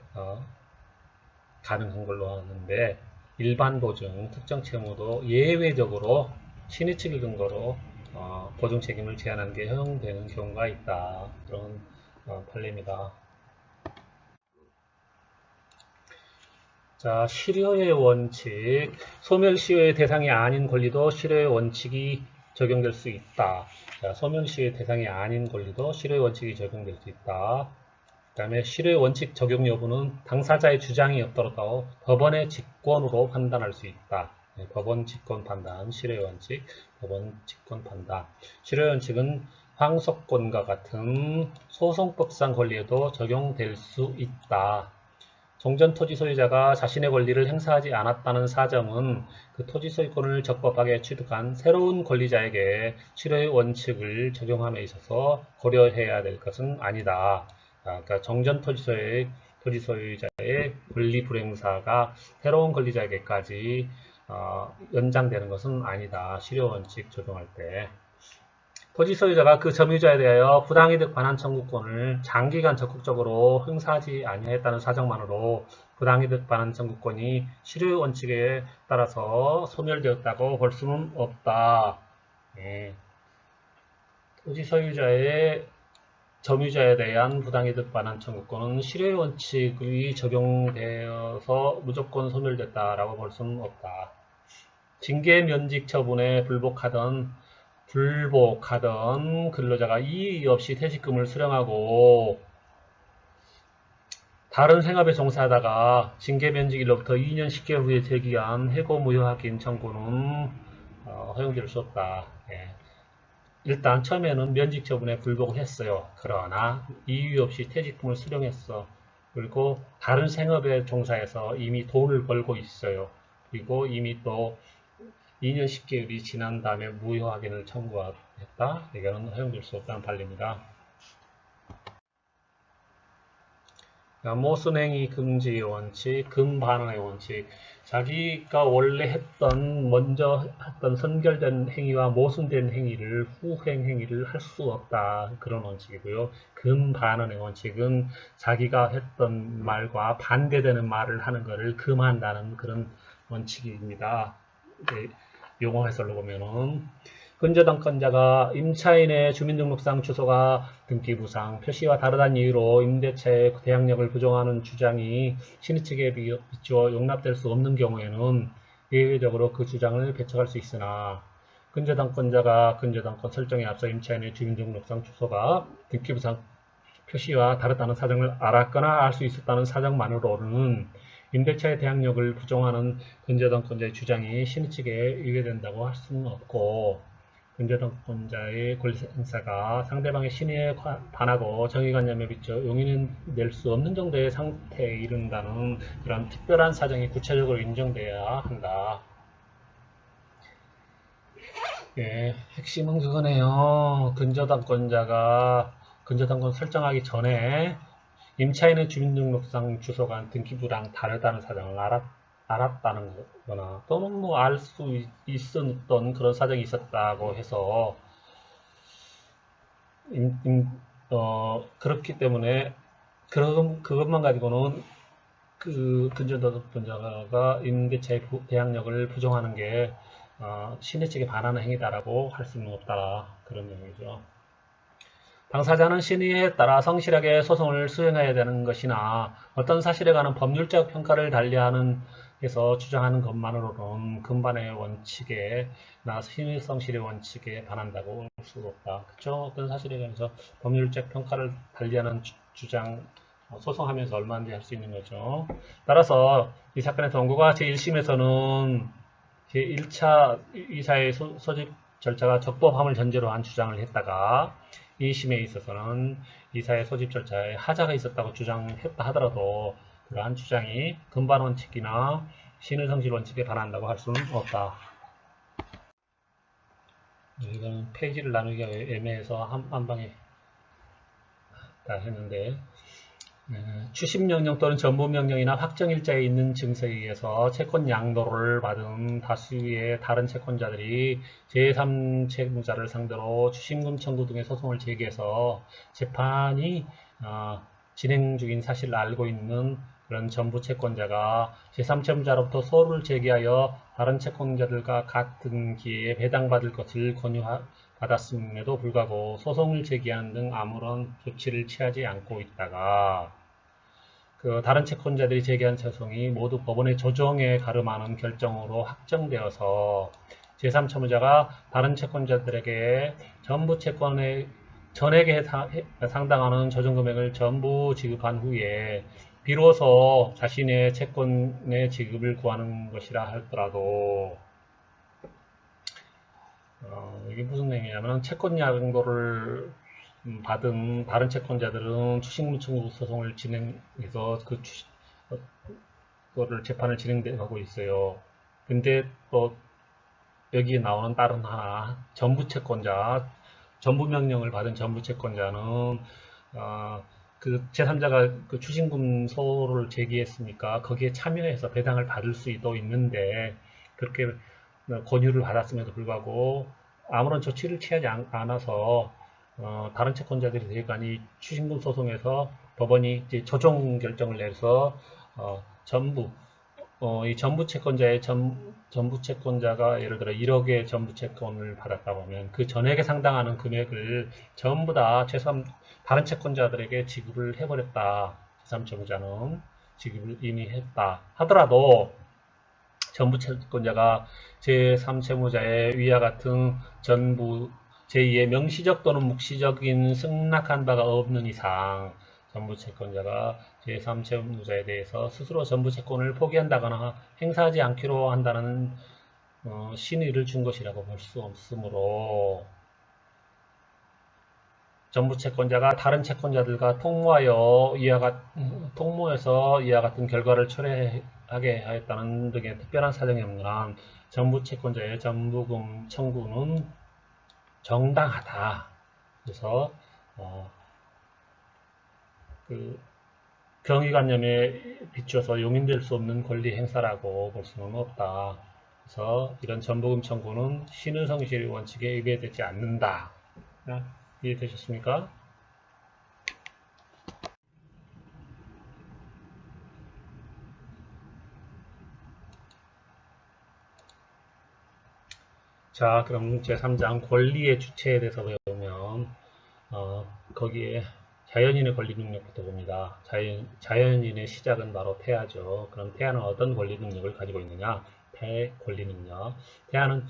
가능한 걸로 하는데, 일반 보증, 특정 채무도 예외적으로 신의 측을 근거로 보증 책임을 제한하는 게 허용되는 경우가 있다. 그런 판례입니다. 자, 실효의 원칙. 소멸시효의 대상이 아닌 권리도 실효의 원칙이 적용될 수 있다. 자, 소멸시효의 대상이 아닌 권리도 실효의 원칙이 적용될 수 있다. 그 다음에 실효의 원칙 적용 여부는 당사자의 주장이 없더라도 법원의 직권으로 판단할 수 있다. 네, 법원 직권 판단, 실효의 원칙, 법원 직권 판단. 실효의 원칙은 항소권과 같은 소송법상 권리에도 적용될 수 있다. 종전 토지 소유자가 자신의 권리를 행사하지 않았다는 사정은 그 토지 소유권을 적법하게 취득한 새로운 권리자에게 실효의 원칙을 적용함에 있어서 고려해야 될 것은 아니다. 그러니까 종전 토지 소유자의 권리 불행사가 새로운 권리자에게까지 연장되는 것은 아니다. 실효 원칙 적용할 때. 토지 소유자가 그 점유자에 대하여 부당이득 반환 청구권을 장기간 적극적으로 행사하지 아니했다는 사정만으로 부당이득 반환 청구권이 실효의 원칙에 따라서 소멸되었다고 볼 수는 없다. 네. 토지 소유자의 점유자에 대한 부당이득 반환 청구권은 실효의 원칙이 적용되어서 무조건 소멸됐다라고 볼 수는 없다. 징계 면직 처분에 불복하던 근로자가 이의 없이 퇴직금을 수령하고 다른 생업에 종사하다가 징계면직일로부터 2년 10개월 후에 제기한 해고 무효확인 청구는 허용될 수 없다. 예. 일단 처음에는 면직 처분에 불복했어요. 그러나 이유 없이 퇴직금을 수령했어. 그리고 다른 생업에 종사해서 이미 돈을 벌고 있어요. 그리고 이미 또 2년 10개월이 지난 다음에 무효 확인을 청구했다. 이거는 허용될 수 없다는 판례입니다. 모순행위 금지의 원칙, 금반환의 원칙. 자기가 원래 먼저 했던 선결된 행위와 모순된 행위를, 후행 행위를 할 수 없다. 그런 원칙이고요. 금반환의 원칙은 자기가 했던 말과 반대되는 말을 하는 것을 금한다는 그런 원칙입니다. 용어 해설로 보면은 근저당권자가 임차인의 주민등록상 주소가 등기부상 표시와 다르다는 이유로 임대차의 대항력을 부정하는 주장이 신의 측에 비추어 용납될 수 없는 경우에는 예외적으로 그 주장을 배척할 수 있으나 근저당권자가 근저당권 설정에 앞서 임차인의 주민등록상 주소가 등기부상 표시와 다르다는 사정을 알았거나 알 수 있었다는 사정만으로는 임대차의 대항력을 부정하는 근저당권자의 주장이 신의 측에 위배된다고 할 수는 없고, 근저당권자의 권리 행사가 상대방의 신의에 반하고 정의관념에 비춰 용인을 낼 수 없는 정도의 상태에 이른다는 그런 특별한 사정이 구체적으로 인정돼야 한다. 예, 핵심은 그거네요. 근저당권자가 근저당권 설정하기 전에 임차인의 주민등록상 주소가 등기부랑 다르다는 사정을 알았다는 거나 또는 뭐 알 수 있었던 그런 사정이 있었다고 해서 그렇기 때문에 그것만 가지고는 그 근저당권자가 임대차의 대항력을 부정하는 게 신의 측에 반하는 행위다라고 할 수는 없다. 그런 내용이죠. 당사자는 신의에 따라 성실하게 소송을 수행해야 되는 것이나 어떤 사실에 관한 법률적 평가를 달리하는 해서 주장하는 것만으로는 금반의 원칙에 나 신의 성실의 원칙에 반한다고 할 수가 없다. 그렇죠? 어떤 사실에 관해서 법률적 평가를 달리하는 주장 소송하면서 얼마든지 할 수 있는 거죠. 따라서 이 사건의 동구가 제1심에서는 제1차 이사의 소집 절차가 적법함을 전제로 한 주장을 했다가 2심에 있어서는 이사의 소집 절차에 하자가 있었다고 주장했다 하더라도 그러한 주장이 금반 원칙이나 신의 성실 원칙에 반한다고 할 수는 없다. 이건 페이지를 나누기가 애매해서 한 방에 다 했는데 추심명령 또는 전부명령이나 확정일자에 있는 증서에 의해서 채권 양도를 받은 다수의 다른 채권자들이 제3채무자를 상대로 추심금 청구 등의 소송을 제기해서 재판이 진행 중인 사실을 알고 있는 그런 전부채권자가 제3채무자로부터 소를 제기하여 다른 채권자들과 같은 기회에 배당받을 것을 권유받았음에도 불구하고 소송을 제기하는 등 아무런 조치를 취하지 않고 있다가 다른 채권자들이 제기한 소송이 모두 법원의 조정에 가름하는 결정으로 확정되어서 제3채무자가 다른 채권자들에게 전부 채권의 전액에 상당하는 조정금액을 전부 지급한 후에 비로소 자신의 채권의 지급을 구하는 것이라 하더라도 이게 무슨 내용이냐면 채권 양도를 받은 다른 채권자들은 추식무 청구 소송을 진행해서 그거를 재판을 진행하고 있어요. 근데 또 여기에 나오는 다른 하나 전부 채권자 전부 명령을 받은 전부 채권자는 그 제3자가 그 추징금 소를 제기했으니까 거기에 참여해서 배당을 받을 수도 있는데 그렇게 권유를 받았음에도 불구하고 아무런 조치를 취하지 않아서 다른 채권자들이 대간이 추징금 소송에서 법원이 이제 조정 결정을 내서 이 전부 채권자의 전부 채권자가 예를 들어 1억의 전부 채권을 받았다고 하면 그 전액에 상당하는 금액을 전부 다 다른 채권자들에게 지급을 해버렸다. 제3채무자는 지급을 이미 했다 하더라도 전부 채권자가 제3채무자의 위와 같은 전부 제2의 명시적 또는 묵시적인 승낙한 바가 없는 이상 전부채권자가 제3채무자에 대해서 스스로 전부채권을 포기한다거나 행사하지 않기로 한다는 신의를 준 것이라고 볼 수 없으므로 전부채권자가 다른 채권자들과 통모해서 이와 같은 결과를 초래하게 하였다는 등의 특별한 사정이 없는 한 전부채권자의 전부금 청구는 정당하다. 그래서 경위관념에 비추어서 용인될 수 없는 권리 행사라고 볼 수는 없다. 그래서 이런 전부금 청구는 신의성실 원칙에 위배되지 않는다. 이해되셨습니까? 자, 그럼 제3장 권리의 주체에 대해서 배우면 거기에 자연인의 권리 능력부터 봅니다. 자연인의 시작은 바로 태아죠. 그럼 태아는 어떤 권리 능력을 가지고 있느냐? 태아의 권리 능력. 태아는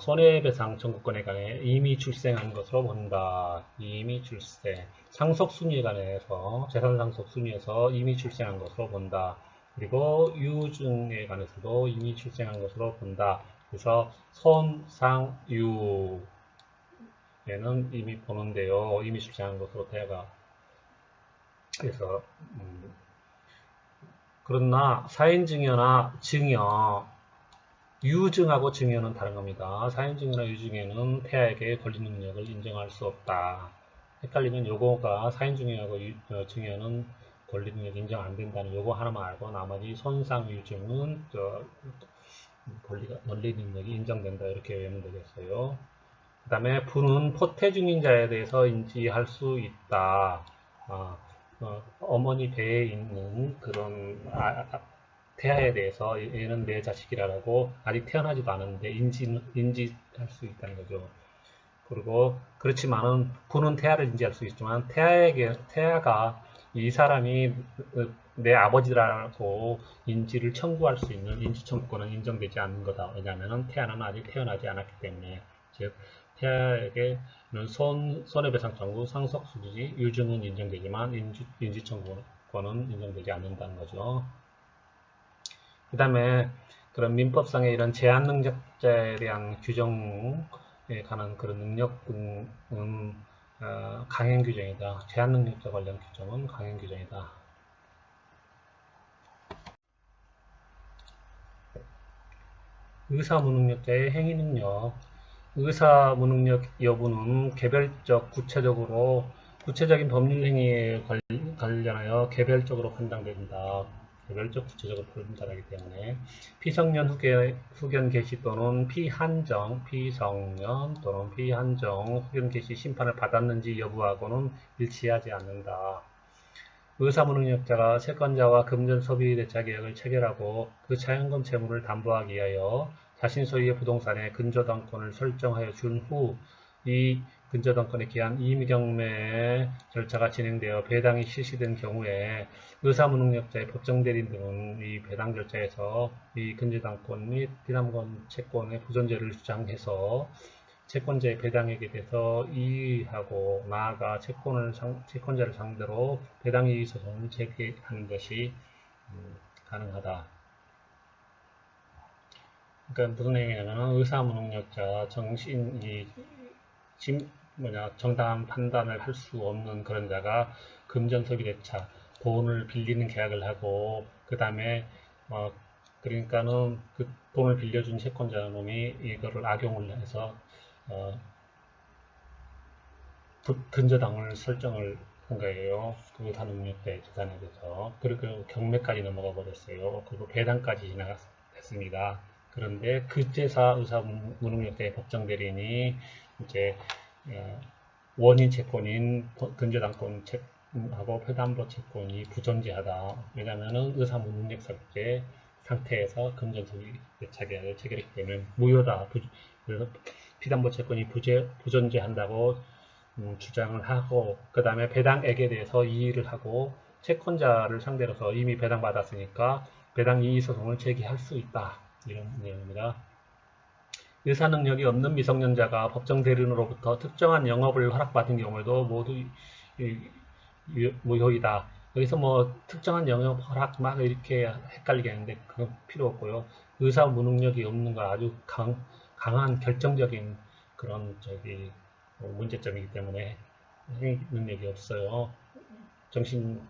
손해배상 청구권에 관해 이미 출생한 것으로 본다. 이미 출생. 상속순위에 관해서 재산상속순위에서 이미 출생한 것으로 본다. 그리고 유증에 관해서도 이미 출생한 것으로 본다. 그래서 손, 상, 유 얘는 이미 보는데요. 이미 출생한 것으로 태아가. 그래서 그러나 사인증여나 증여, 유증하고 증여는 다른 겁니다. 사인증여나 유증여는 태아에게 권리 능력을 인정할 수 없다. 헷갈리면 요거가 사인증여하고 증여는 권리 능력 인정 안 된다는 요거 하나만 알고 나머지 손상 유증은 권리 능력이 인정된다 이렇게 외우면 되겠어요. 그 다음에 부는 포태 중인자에 대해서 인지할 수 있다. 어머니 배에 있는 그런 태아에 대해서 얘는 내 자식이라고 아직 태어나지도 않았는데 인지할 수 있다는 거죠. 그리고 그렇지만은 부는 태아를 인지할 수 있지만 태아가 이 사람이 내 아버지라고 인지를 청구할 수 있는 인지 청구권은 인정되지 않는 거다. 왜냐하면 태아는 아직 태어나지 않았기 때문에. 즉 태아에게는 손해배상 청구, 상속수지, 유증은 인정되지만 인지 청구권은 인정되지 않는다는 거죠. 그 다음에 그런 민법상의 이런 제한 능력자에 대한 규정에 관한 그런 능력은 강행 규정이다. 제한 능력자 관련 규정은 강행 규정이다. 의사무능력자의 행위능력. 의사무능력 여부는 구체적인 법률 행위에 관련하여 개별적으로 판단된다. 개별적 구체적으로 판단하기 때문에 피성년 후견 개시 또는 피성년 또는 피한정 후견 개시 심판을 받았는지 여부하고는 일치하지 않는다. 의사무능력자가 채권자와 금전 소비 대차 계약을 체결하고 그 차연금 채무를 담보하기 위하여 자신 소유의 부동산에 근저당권을 설정하여 준 후 이 근저당권에 기한 임의경매 절차가 진행되어 배당이 실시된 경우에 의사무능력자의 법정대리인 등은 이 배당 절차에서 이 근저당권 및 비담권 채권의 부존재를 주장해서 채권자의 배당액에 대해서 이의하고 나아가 채권자를 상대로 배당이의 소송을 제기하는 것이 가능하다. 그러니까 무슨 얘기냐면 의사무능력자 정당한 판단을 할 수 없는 그런 자가 금전소비대차 돈을 빌리는 계약을 하고 그 다음에 그러니까는 그 돈을 빌려준 채권자 놈이 이거를 악용을 해서 근저당을 설정을 한 거예요. 그 의사무능력자의 재산에 대해서. 그리고 경매까지 넘어가 버렸어요. 그리고 배당까지 지나갔습니다. 그런데 그제사 의사무능력자의 법정대리인이 이제 원인 채권인 근저당권 채하고 배담보 채권이 부존재하다. 왜냐하면 의사무능력자 상태에서 금전소비 대차 계약을 체결했기 때문에 무효다. 그래서 피담보 채권이 부존재한다고 주장을 하고 그 다음에 배당액에 대해서 이의를 하고 채권자를 상대로서 이미 배당받았으니까 배당 이의 소송을 제기할 수 있다. 이런 내용입니다. 의사능력이 없는 미성년자가 법정 대리인으로부터 특정한 영업을 허락받은 경우에도 모두 무효이다. 여기서 뭐 특정한 영역 허락 막 이렇게 헷갈리게 하는데 그건 필요 없고요. 의사 무능력이 없는 거 아주 강한 결정적인 그런 문제점이기 때문에 행위 능력이 없어요. 정신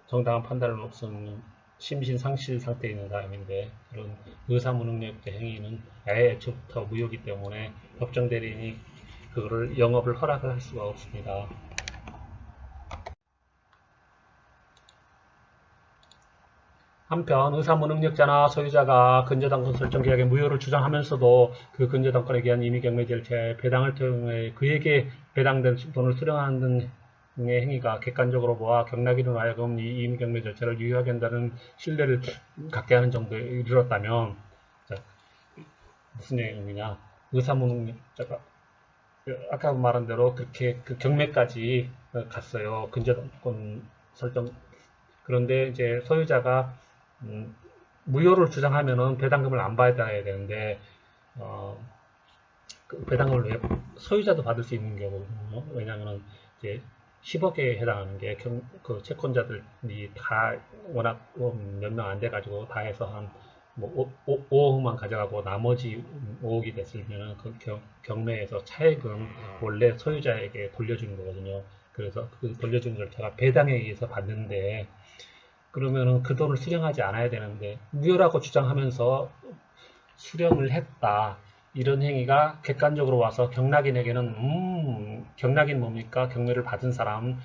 정당한 판단을 없는 심신상실 상태에 있는 사람인데 그런 의사무능력 행위는 아예 애초부터 무효이기 때문에 법정 대리인이 그거를 영업을 허락을 할 수가 없습니다. 한편 의사무능력자나 소유자가 근저당권 설정 계약의 무효를 주장하면서도 그 근저당권에 의한 임의경매 절차에 배당을 통해 그에게 배당된 돈을 수령하는 등의 행위가 객관적으로 보아 경락인으로 하여금 이 임의경매 절차를 유효하게 한다는 신뢰를 갖게 하는 정도에 이르렀다면, 자, 무슨 내용이냐? 의사무능력자가 아까 말한 대로 그렇게 그 경매까지 갔어요. 근저당권 설정. 그런데 이제 소유자가 무효를 주장하면은 배당금을 안 받아야 되는데 그 배당금을 소유자도 받을 수 있는 경우거든요. 왜냐하면 이제 10억에 해당하는 게 그 채권자들이 다 워낙 몇 명 안 돼가지고 다 해서 한 뭐 5억만 가져가고 나머지 5억이 됐으면 그 경매에서 차액은 원래 소유자에게 돌려주는 거거든요. 그래서 그 돌려주는 절차가 배당에 의해서 받는데 그러면은 그 돈을 수령하지 않아야 되는데 무효라고 주장하면서 수령을 했다. 이런 행위가 객관적으로 와서 경락인에게는 경락인 뭡니까? 경매를 받은 사람,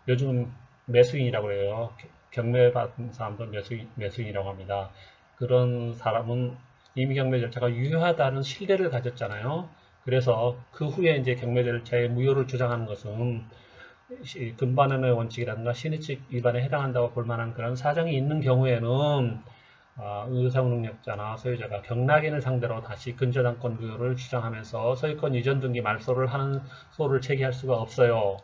요즘은 매수인이라고 해요. 경매 받은 사람도 매수인이라고 합니다. 그런 사람은 이미 경매 절차가 유효하다는 신뢰를 가졌잖아요. 그래서 그 후에 이제 경매 절차의 무효를 주장하는 것은 금반원의 원칙이라든가 신의칙 위반에 해당한다고 볼 만한 그런 사정이 있는 경우에는 의사무능력자나 소유자가 경락인을 상대로 다시 근저당권 무효를 주장하면서 소유권 이전 등기 말소를 하는 소를 제기할 수가 없어요.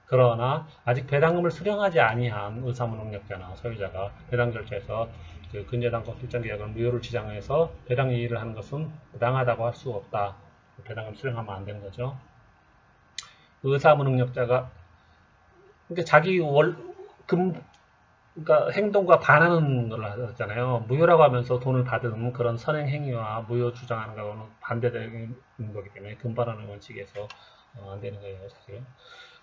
그러나 아직 배당금을 수령하지 아니한 의사무능력자나 소유자가 배당 절차에서 그 근저당권 결정 계약을 무효를 주장해서 배당 이의를 하는 것은 부당하다고 할 수 없다. 배당금 수령하면 안 되는 거죠. 의사무능력자가 그러니까 자기 그러니까 행동과 반하는 걸 하잖아요. 무효라고 하면서 돈을 받은 그런 선행 행위와 무효 주장하는 거는 반대되는 거기 때문에 금반환의 원칙에서 안 되는 거예요, 사실.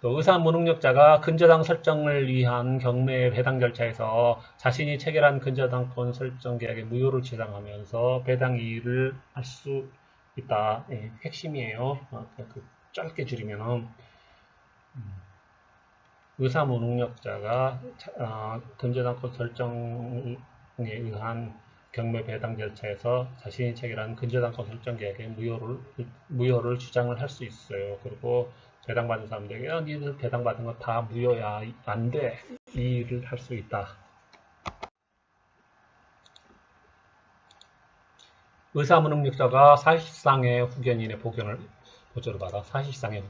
또 의사무능력자가 근저당 설정을 위한 경매 배당 절차에서 자신이 체결한 근저당권 설정 계약의 무효를 주장하면서 배당 이의를 할 수 있다. 예, 핵심이에요. 짧게 줄이면은 의사무능력자가 근저당권 설정에 의한 경매 배당 절차에서 자신이 체결한 근저당권 설정 계약의 무효를 주장을 할 수 있어요. 그리고 배당받은 사람들에게 니들 배당받은 거 다 무효야, 안 돼, 이 일을 할 수 있다. 의사무능력자가 사실상의 후견인의 보조를 받아 사실상의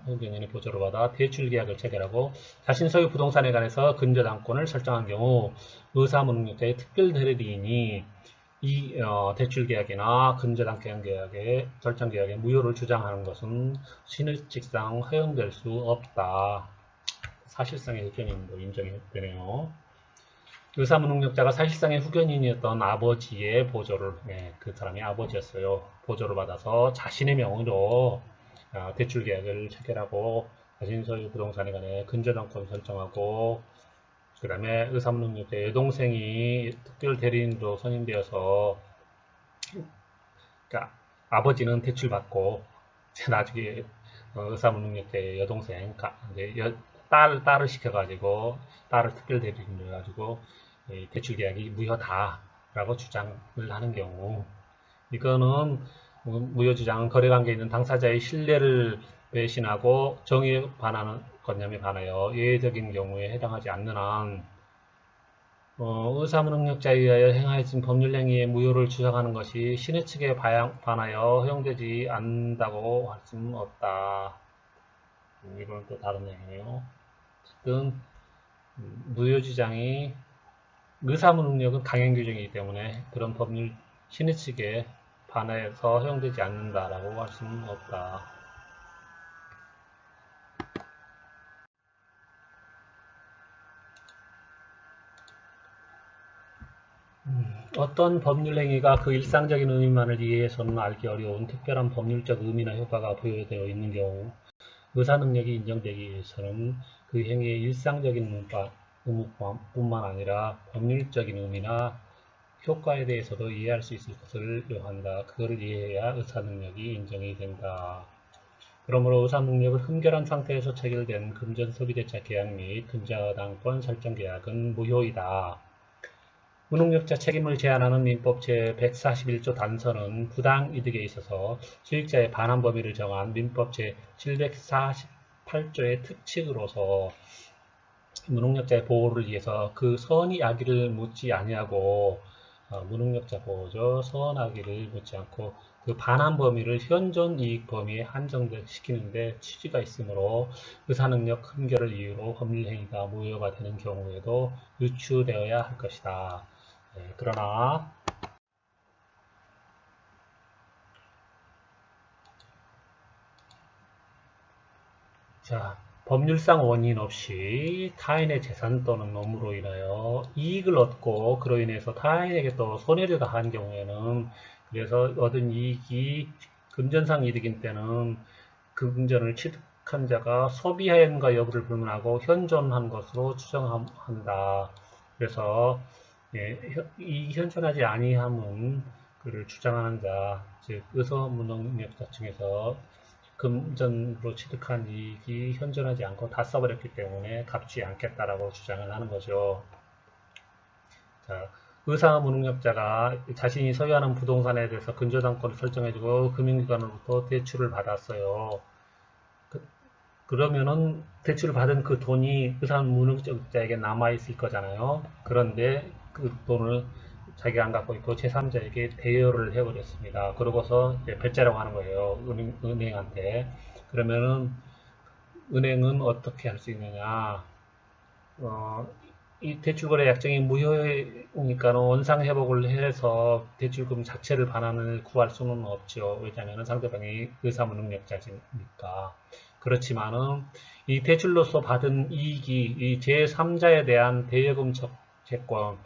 후견인의 보조를 받아 대출계약을 체결하고 자신 소유 부동산에 관해서 근저당권을 설정한 경우 의사무능력자의 특별대리인이 이 대출계약이나 근저당권계약의 설정계약의 무효를 주장하는 것은 신의칙상 허용될 수 없다. 사실상의 후견인도 인정이 되네요. 의사무능력자가 사실상의 후견인이었던 아버지의 보조를, 그 사람이 아버지였어요. 보조를 받아서 자신의 명의로 대출계약을 체결하고 자신 소유 부동산에 관해 근저당권 설정하고 그 다음에 의사무능력자의 여동생이 특별 대리인으로 선임되어서 그러니까 아버지는 대출받고 나중에 의사무능력자의 여동생 딸을 시켜가지고 딸을 특별 대리인으로 해가지고 대출계약이 무효다라고 주장을 하는 경우 이거는 무효주장은 거래관계에 있는 당사자의 신뢰를 배신하고 정의에 반하는 관념에 반하여 예외적인 경우에 해당하지 않는 한 의사무능력자에 의하여 행하여진 법률행위의 무효를 주장하는 것이 신의 측에 반하여 허용되지 않는다고 할 수는 없다. 이건 또 다른 내용이에요. 어쨌든 무효주장이 의사무능력은 강행규정이기 때문에 그런 법률 신의 측에 반해서 허용되지 않는다라고 할 수는 없다. 어떤 법률 행위가 그 일상적인 의미만을 이해해서는 알기 어려운 특별한 법률적 의미나 효과가 부여되어 있는 경우 의사 능력이 인정되기 위해서는 그 행위의 일상적인 의무뿐만 아니라 법률적인 의미나 효과에 대해서도 이해할 수 있을 것을 요한다. 그거를 이해해야 의사 능력이 인정이 된다. 그러므로 의사 능력을 흠결한 상태에서 체결된 금전 소비대차 계약 및 근저당권 설정 계약은 무효이다. 무능력자 책임을 제한하는 민법 제141조 단서는 부당이득에 있어서 수익자의 반환 범위를 정한 민법 제748조의 특칙으로서 무능력자의 보호를 위해서 그 선의악의를 묻지 아니하고 무능력자 보호죠. 선악의를 묻지 않고 그 반환 범위를 현존 이익 범위에 한정시키는데 취지가 있으므로 의사능력 흠결을 이유로 법률행위가 무효가 되는 경우에도 유추되어야 할 것이다. 그러나 자, 법률상 원인 없이 타인의 재산 또는 업무로 인하여 이익을 얻고 그로 인해서 타인에게 또 손해를 가한 경우에는 그래서 얻은 이익이 금전상 이득인 때는 그 금전을 취득한 자가 소비하였는가 여부를 불문하고 현존한 것으로 추정한다. 그래서 이 현존하지 아니함은 그를 주장하는 자, 즉 의소무능력자 중에서 금전으로 취득한 이익이 현존하지 않고 다 써버렸기 때문에 갚지 않겠다라고 주장을 하는 거죠. 자, 의사무능력자가 자신이 소유하는 부동산에 대해서 근저당권을 설정해주고 금융기관으로부터 대출을 받았어요. 그러면은 대출을 받은 그 돈이 의사무능력자에게 남아있을 거잖아요. 그런데 그 돈을 자기가 안 갖고 있고 제3자에게 대여를 해버렸습니다. 그러고서 이제 배째라고 하는 거예요. 은행한테. 그러면은 은행은 어떻게 할 수 있느냐. 이 대출거래 약정이 무효니까 원상회복을 해서 대출금 자체를 반환을 구할 수는 없죠. 왜냐하면 상대방이 의사무능력자니까. 그렇지만은 이 대출로서 받은 이익이 이 제3자에 대한 대여금 채권,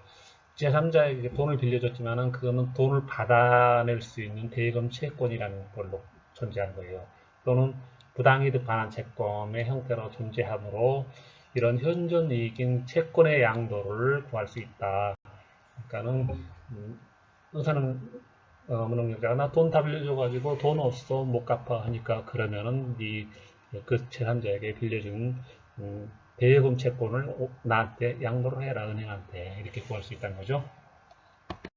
제3자에게 돈을 빌려줬지만은 그거는 돈을 받아낼 수 있는 대여금 채권이라는 걸로 존재하는 거예요. 또는 부당이득 반환 채권의 형태로 존재하므로 이런 현존 이익인 채권의 양도를 구할 수 있다. 그러니까는 의사는 무능력자가 나 돈 다 빌려줘가지고 돈 없어 못 갚아 하니까 그러면은 그 제3자에게 빌려준 대여금 채권을 나한테 양도를 해라 은행한테 이렇게 구할 수 있다는 거죠.